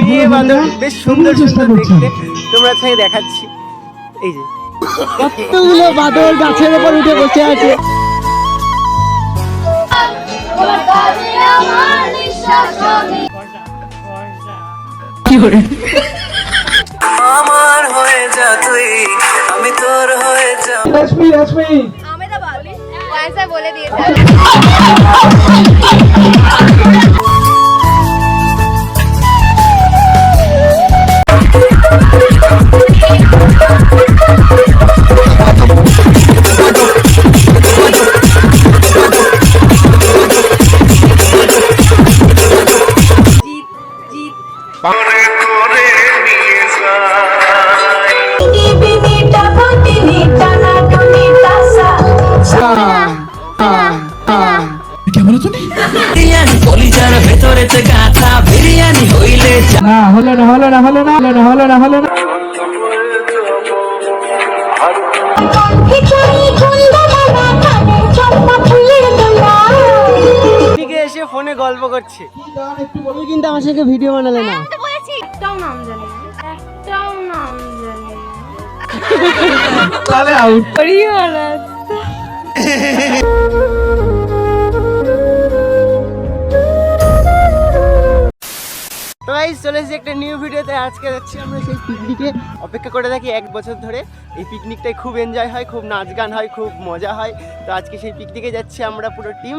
মেয়ে বাঁদর বেশ সুন্দর সুন্দর দেখতে, তোমরা থেকে দেখাচ্ছি। এই যে কতগুলো বাঁদর গাছের উপর উঠে বসে আছে। কি করে আমার হয়ে যা তুই, আমি তোর হয়ে যা। রশ্মি রশ্মি আমি তো বলি ऐसा বলে দিয়েছে। এসে ফোনে গল্প করছে, কিন্তু আমার সঙ্গে ভিডিও বানালে না। তাহলে আউট তো গাইস চলে এসেছি একটা নিউ ভিডিওতে। আজকে যাচ্ছি আমরা সেই পিকনিকে, অপেক্ষা করে থাকি 1 বছর ধরে। এই পিকনিকটাই খুব এনজয় হয়, খুব নাচ গান হয়, খুব মজা হয়। তো আজকে সেই পিকনিকে যাচ্ছি আমরা পুরো টিম।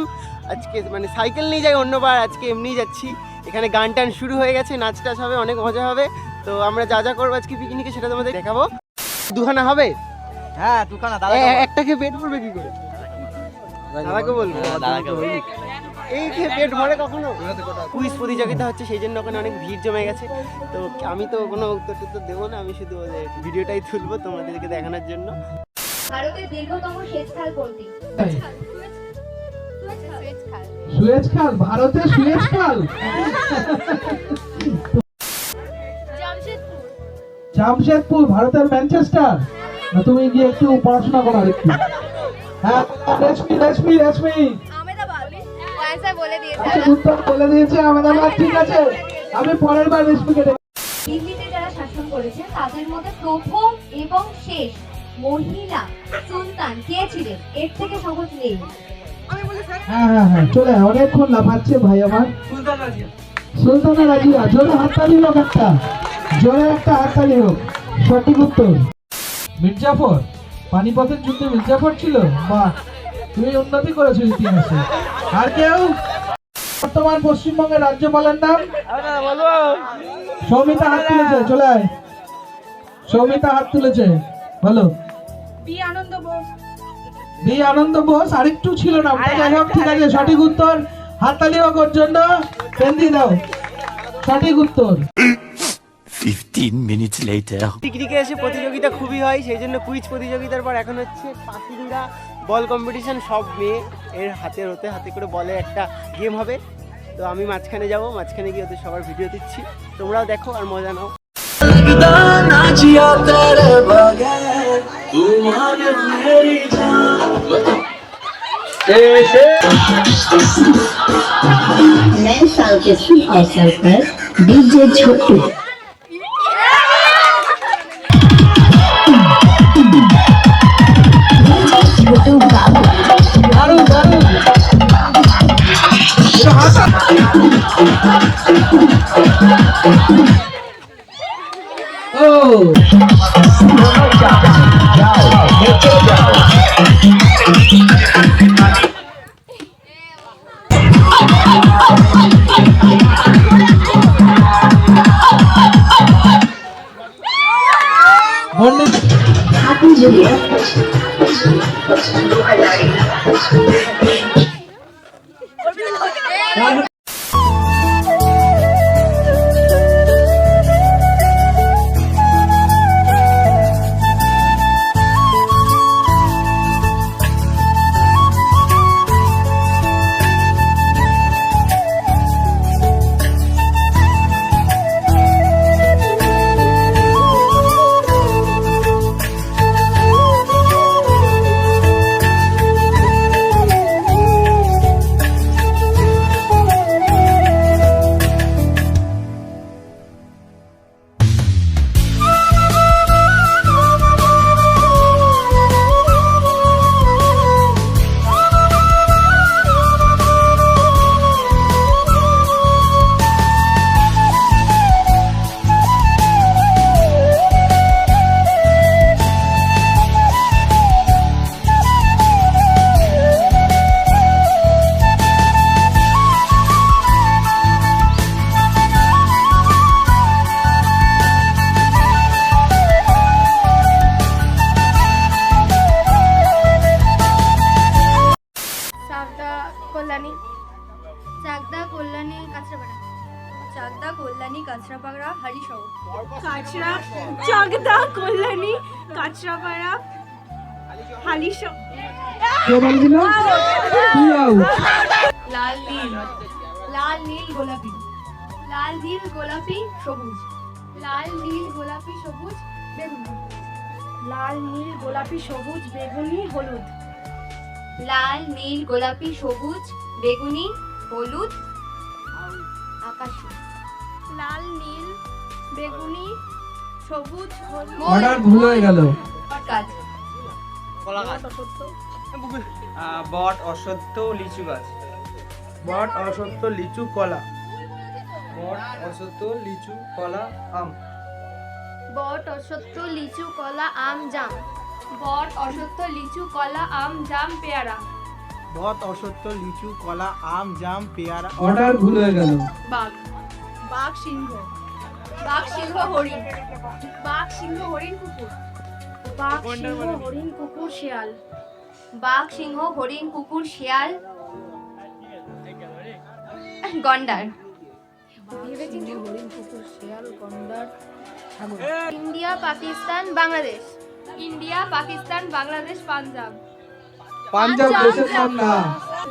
আজকে মানে সাইকেল নিয়ে যাই অন্যবার, আজকে এমনিই যাচ্ছি। এখানে গান টান শুরু হয়ে গেছে, নাচ টাচ হবে, অনেক মজা হবে। তো আমরা যা যা করবো আজকে পিকনিকে সেটা তোমাদের দেখাবো। দুখানা হবে? হ্যাঁ দুখানা। একটাকে পেট ভরবে কি করে? দাদাকে বলবো, দাদাকে বলবি। এই যে পেট ভরে কখনো? কুইজ প্রতিযোগিতা হচ্ছে, সেই জন্য ওখানে অনেক ভিড় জমে গেছে। তো আমি তো কোনো উত্তর টুত্তর দেবো না, আমি শুধু ভিডিওটাই তুলবো তোমাদেরকে দেখানোর জন্য। ভারতের দীর্ঘতম সেচ খাল কোনটি? সুয়েজ খাল। ভারতের সুয়েজ খাল? জামশেদপুর। ভারতের ম্যানচেস্টার। না তুমি গিয়ে একটু পড়াশোনা করো একটু। হ্যাঁ রেশমি রেশমি রেশমি বলে দিয়েছে আহমেদাবাদ। ঠিক আছে, আমি পরের বার রেশমিকে দিল্লিতে যারা শাসন করেছে তাদের মধ্যে প্রথম এবং শেষ মহিলা সুলতান কে ছিলেন? এর থেকে সহজ নেই। হ্যাঁ হ্যাঁ হ্যাঁ চলে অনেকক্ষণ লাফাচ্ছে ভাই আমার। সুলতানা রাজিয়া। জোরে হাততালি হোক একটা, জোরে একটা হাততালি হোক। সঠিক উত্তর মির্জাফর। পানিপথের যুদ্ধে মির্জাফর ছিল। বাহ, তুমি উন্নতি করেছো ইতিহাসে। আর কেউ? বর্তমান পশ্চিমবঙ্গের রাজ্যপালের নাম? সৌমিতা হাত তুলেছে, চলে আয়। সৌমিতা হাত তুলেছে, বলো। বি আনন্দ বোস। আরেকটু ছিল না, যাই হোক ঠিক আছে, সঠিক উত্তর। হাততালি হোক ওর জন্য, পেন দিয়ে দাও। সঠিক উত্তর। 15 minutes later পিকনিকে এসে প্রতিযোগিতা খুবই হয়, সেই জন্য কুইজ প্রতিযোগিতার পর এখন হচ্ছে পাখিরা বল কম্পিটিশন। সব মেয়ে এর হাতে করে বলে একটা গেম হবে। তো আমি মাঝখানে যাব, মাঝখানে গিয়ে ওদের সবার ভিডিও দিচ্ছি, তোমরাও দেখো আর মজা নাও। नए साल के शुभ अवसर पर डीजे छोटू কাঁচরাপাড়া। চাকদা, কল্যাণী, কাঁচরাপাড়া, হালিশহর। চাকদা, কল্যাণী, কাঁচরাপাড়া, হালিশহর। লাল নীল, লাল নীল গোলাপি, লাল নীল গোলাপি সবুজ, লাল নীল গোলাপি সবুজ বেগুনি, লাল নীল গোলাপি সবুজ বেগুনি হলুদ, লাল নীল গোলাপি সবুজ বেগুনি হলুদ আকাশি, লাল নীল বেগুনি সবুজ হলুদ। অর্ডার ভুল হয়ে গেল। গাছ, বট, অশ্বত্থ, লিচু গাছ। বট, অশ্বত্থ, লিচু, কলা। বট, অশ্বত্থ, লিচু, কলা, আম। বট, অশ্বত্থ, লিচু, কলা, আম, জাম। বট, অশ্বত্থ, লিচু, কলা, আম, জাম, পেয়ারা। বট, অশ্বত্থ, লিচু, কলা, আম, জাম, পেয়ারা। অর্ডার ভুল হয়ে গেল। বাঘ, বাঘ, সিংহ, বাঘ, সিংহ, হরিণ, বাঘ, সিংহ, হরিণ, কুকুর, বাঘ, সিংহ, হরিণ, কুকুর, শিয়াল, বাঘ, সিংহ, হরিণ, কুকুর, শিয়াল, গন্ডার। ইন্ডিয়া, পাকিস্তান, বাংলাদেশ। ইন্ডিয়া, পাকিস্তান, বাংলাদেশ, পাঞ্জাব। পাঞ্জাব দেশের নাম না।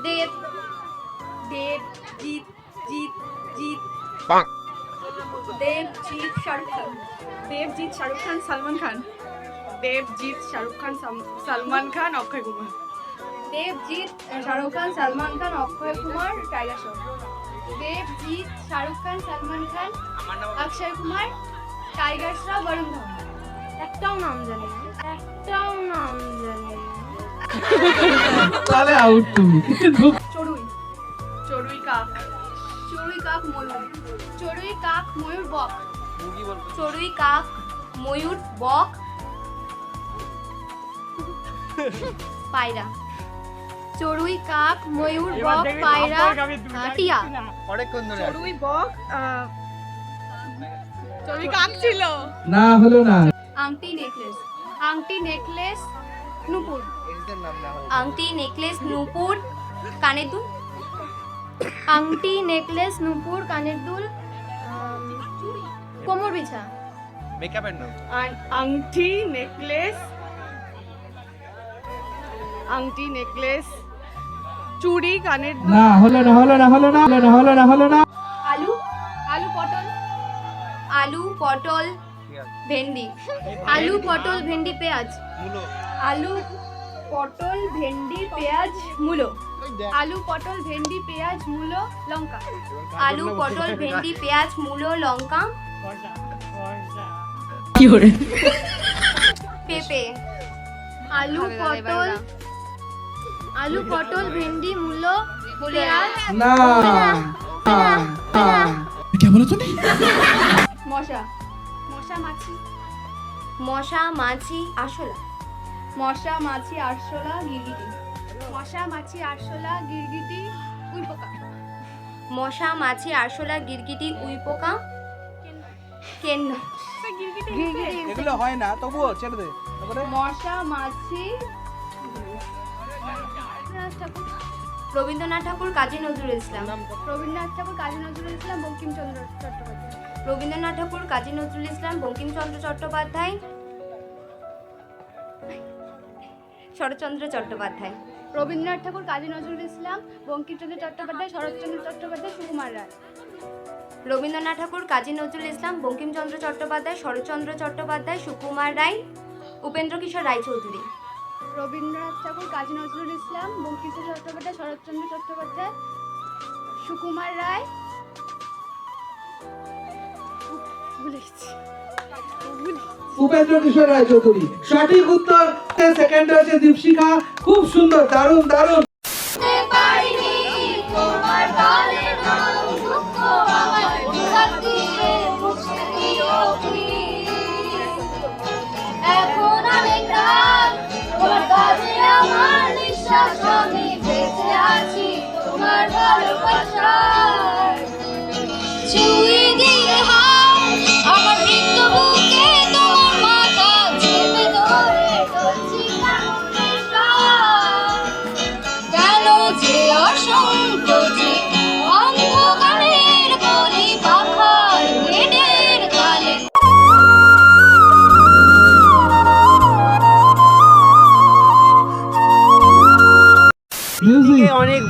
দেব, দেব, জিৎ, জিৎ, জিৎ, দেবজিৎ, শাহরুখ খান। দেবজিৎ, শাহরুখ খান, সালমান খান। দেবজিৎ, শাহরুখ খান, সালমান খান, অক্ষয় কুমার। দেবজিৎ, শাহরুখ খান, সালমান খান, অক্ষয় কুমার, টাইগার শ্রফ। দেবজিৎ, শাহরুখ খান, সালমান খান, অক্ষয় কুমার, টাইগার শ্রফ, বরুণ ধওয়ান। একটাও নাম জানি না, একটাও নাম জানি না। তাহলে আউট তুমি। চড়ুই, চড়ুই কাক, চড়ুই কাক, ময়ূর, চড়ুই কাক, ময়ূর, বক, চড়ুই কাক, ময়ূর, বক, পায়রা। চড়ুই কাক, ময়ূর, বক, পায়রা, টিয়া। চড়ুই, বক, চড়ুই কাক ছিল। না হলো না। আংটি, নেকলেস, আংটি, নেকলেস, নুপুর, আংটি, নেকলেস, নুপুর, কানের দুল, আংটি, নেকলেস, নুপুর, কানের দুল, কোমর বিছা। মেকআপের নাম। আংটি, নেকলেস, আংটি, নেকলেস, চুড়ি, কানের দুল। না হলো না, হলো না, হলো না, হলো না, হলো না, হলো না। আলু, আলু, পটল, আলু, পটল, ভেন্ডি, আলু, পটল, ভেন্ডি, পেঁয়াজ, আলু, পটল, ভেন্ডি, পেঁয়াজ, মূলো, আলু, পটল, ভেন্ডি, পেঁয়াজ, মূলো, লঙ্কা, আলু, পটল, ভেন্ডি, পেঁয়াজ, মূলো, লঙ্কা, পেঁপে, আলু, পটল, আলু, পটল, ভেন্ডি, মূলো, পেঁয়াজ, না। মশা, মশা, মাছি, মশা, মাছি, আরশোলা, মশা, মাছি, আরশোলা, গিরগিটি, মশা, মাছি, আরশোলা, গিরগিটি, উইপোকা, মশা, মাছি, আরশোলা, গিরগিটি, উইপোকা, কেন গিরগিটি, এগুলো হয় না, তবুও ছেড়ে দে। তারপরে মশা, মাছি, রবীন্দ্রনাথ ঠাকুর, কাজী নজরুল ইসলাম, রবীন্দ্রনাথ ঠাকুর, কাজী নজরুল ইসলাম, বঙ্কিমচন্দ্র চট্টোপাধ্যায়, রবীন্দ্রনাথ ঠাকুর, কাজী নজরুল ইসলাম, বঙ্কিমচন্দ্র চট্টোপাধ্যায়, শরৎচন্দ্র চট্টোপাধ্যায়, রবীন্দ্রনাথ ঠাকুর, কাজী নজরুল ইসলাম, বঙ্কিমচন্দ্র চট্টোপাধ্যায়, শরৎচন্দ্র চট্টোপাধ্যায়, সুকুমার রায়, রবীন্দ্রনাথ ঠাকুর, কাজী নজরুল ইসলাম, বঙ্কিমচন্দ্র চট্টোপাধ্যায়, শরৎচন্দ্র চট্টোপাধ্যায়, সুকুমার রায়, উপেন্দ্র কিশোর রায়চৌধুরী, রবীন্দ্রনাথ ঠাকুর, কাজী নজরুল ইসলাম, বঙ্কিমচন্দ্র চট্টোপাধ্যায়, শরৎচন্দ্র চট্টোপাধ্যায়, সুকুমার রায়, উপেন্দ্র কিশোর রায়চৌধুরী। সঠিক উত্তর। সেকেন্ড হয়েছে দীপশিখা। খুব সুন্দর, দারুণ দারুণ। এখন অনেক রাত, তোমার কাছে আমার নিঃশ্বাস, আমি বেঁচে আছি তোমার ভালোবাসায়। ছুঁয়ে দিয়ে হাত আমার বৃদ্ধ বুকে, তোমার মাথা চেপে ধরে চলছি কেমন নেশায়। কেন যে অসংখ্য যে অন্ধকারের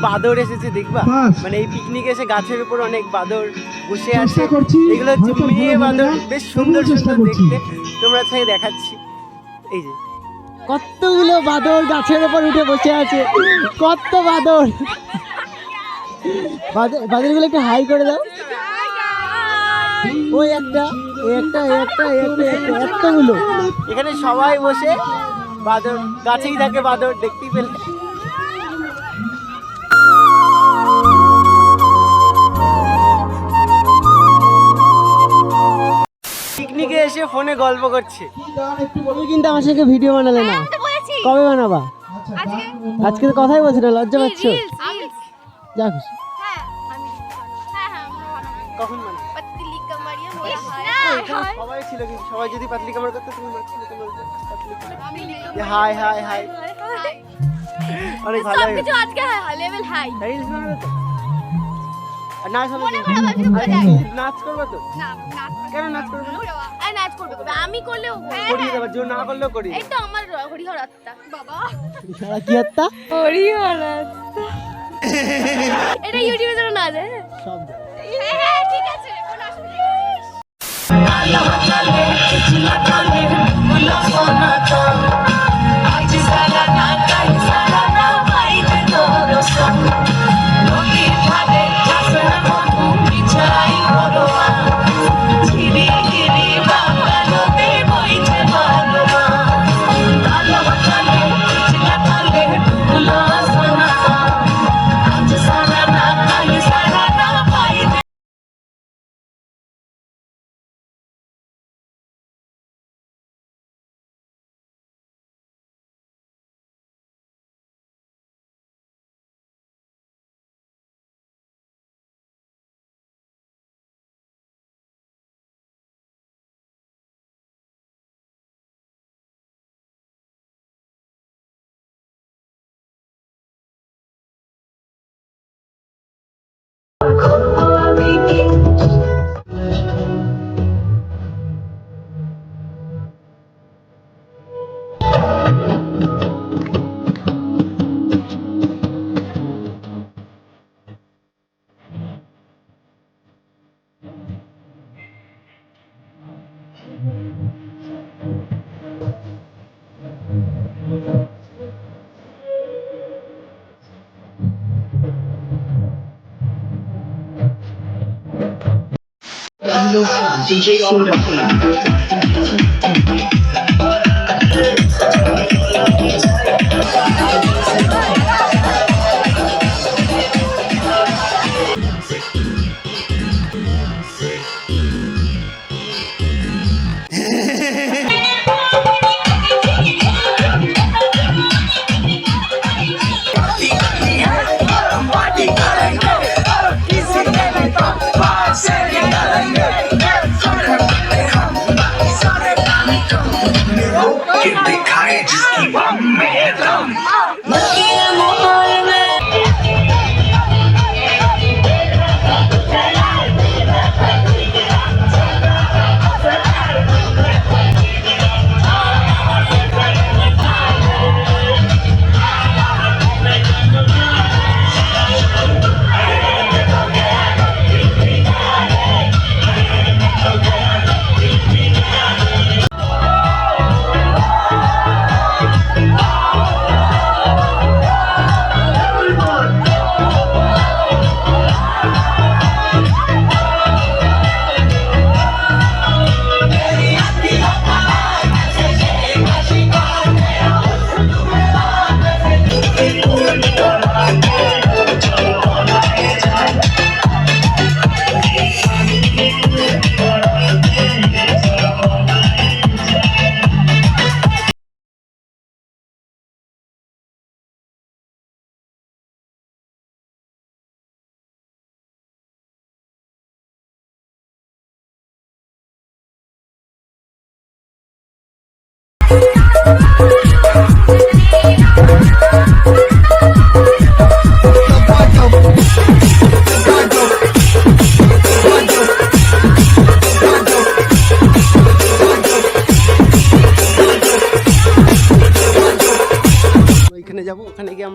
বাদর এসেছে দেখবা, First. মানে এই পিকনিকে এসে গাছের উপর অনেক বাদর বসে আছে। চেষ্টা করছি, এগুলো হচ্ছে হয়তো মেয়ে ভুল বাদর, হবে না, বেশ সুন্দর তবুও চেষ্টা সুন্দর করছি। দেখতে। তোমরা থেকে দেখাচ্ছি, এই যে কতগুলো বাদর গাছের উপর উঠে বসে আছে, কত বাদর। বাদরগুলো একটু হাই করে দাও। ওই একটা এতগুলো এখানে সবাই বসে বাদর, গাছেই থাকে বাদর, দেখতেই পেলে। পিকনিকে এসে ফোনে গল্প করছে। তুমি কিন্তু আমার সঙ্গে ভিডিও বানালে না, কবে বানাবা? আজকে তো কথাই বলছি না, লজ্জা পাচ্ছ? যা খুশি। কখন বানাবে? এখানে সবাই ছিল, কিন্তু সবাই যদি পাতলি কামার করতো তুমি মারছিলে কেন? হাই হাই হাই, অনেক ভালো লাগে। রিলস বানাবে তো? আর নাচ হবে তো? নাচ করবে তো? কেন নাচ করবে না? আমি করলেও করিয়ে দেবার জন্য, না করলেও করিয়ে এই তো আমার হরিহর আত্মা বাবা, দেবো। কি আত্মা? হরিহর আত্মা এটা ইউটিউবে তো না যায়। সব জানে। হ্যাঁ ঠিক আছে, কোনো অসুবিধা নেই।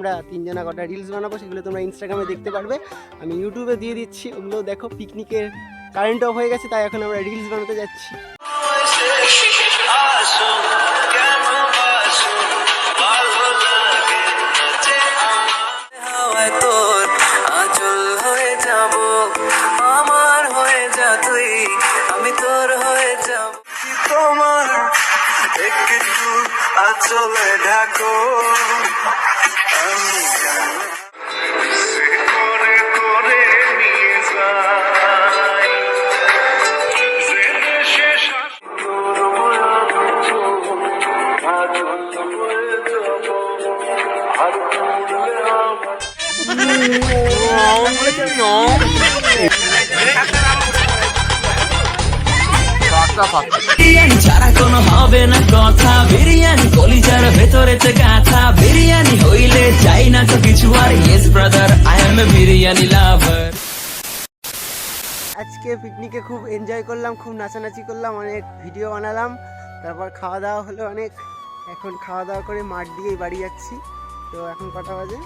আমরা তিনজনা কটা রিলস বানাবো, সেগুলো তোমরা ইনস্টাগ্রামে দেখতে পারবে। আমি ইউটিউবে দিয়ে দিচ্ছি, ওগুলো দেখো। পিকনিকের কারেন্ট অফ হয়ে গেছে, তাই এখন আমরা রিলস বানাতে যাচ্ছি। তোর আঁচল হয়ে যাব, আমার হয়ে যা তুই, আমি তোর হয়ে যাব। তোমার একটু আঁচলে ঢাকো, আমি করে করে নিয়ে যাই যে দেশে তোর আঁচল হয়ে যাব, আর তুললে আমার বিরিয়ানি ছাড়া কোনো হবে না কথা, বিরিয়ানি কলিজার ভেতরেতে গাথা, বিরিয়ানি হইলে চাই না তো কিছু আর। Yes brother, I M A biryani লাভার। আজকে পিকনিকে খুব এনজয় করলাম, খুব নাচানাচি করলাম, অনেক ভিডিও বানালাম, তারপর খাওয়া দাওয়া হলো অনেক। এখন খাওয়া দাওয়া করে মাঠ দিয়েই বাড়ি যাচ্ছি। তো এখন কটা বাজে?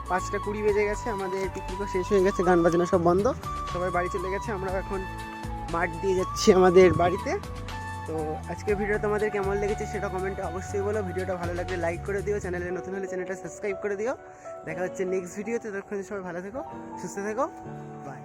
5:20 বেজে গেছে। আমাদের পিকনিকও শেষ হয়ে গেছে, গান বাজনা সব বন্ধ, সবাই বাড়ি চলে গেছে। আমরা এখন মাঠ দিয়ে যাচ্ছি আমাদের বাড়িতে। তো আজকের ভিডিও তোমাদের কেমন লেগেছে সেটা কমেন্টে অবশ্যই বলো। ভিডিওটা ভালো লাগলে লাইক করে দিও, চ্যানেলে নতুন হলে চ্যানেলটা সাবস্ক্রাইব করে দিও। দেখা হচ্ছে নেক্সট ভিডিওতে। ততক্ষণ সবাই ভালো থেকো, সুস্থ থেকো, বাই।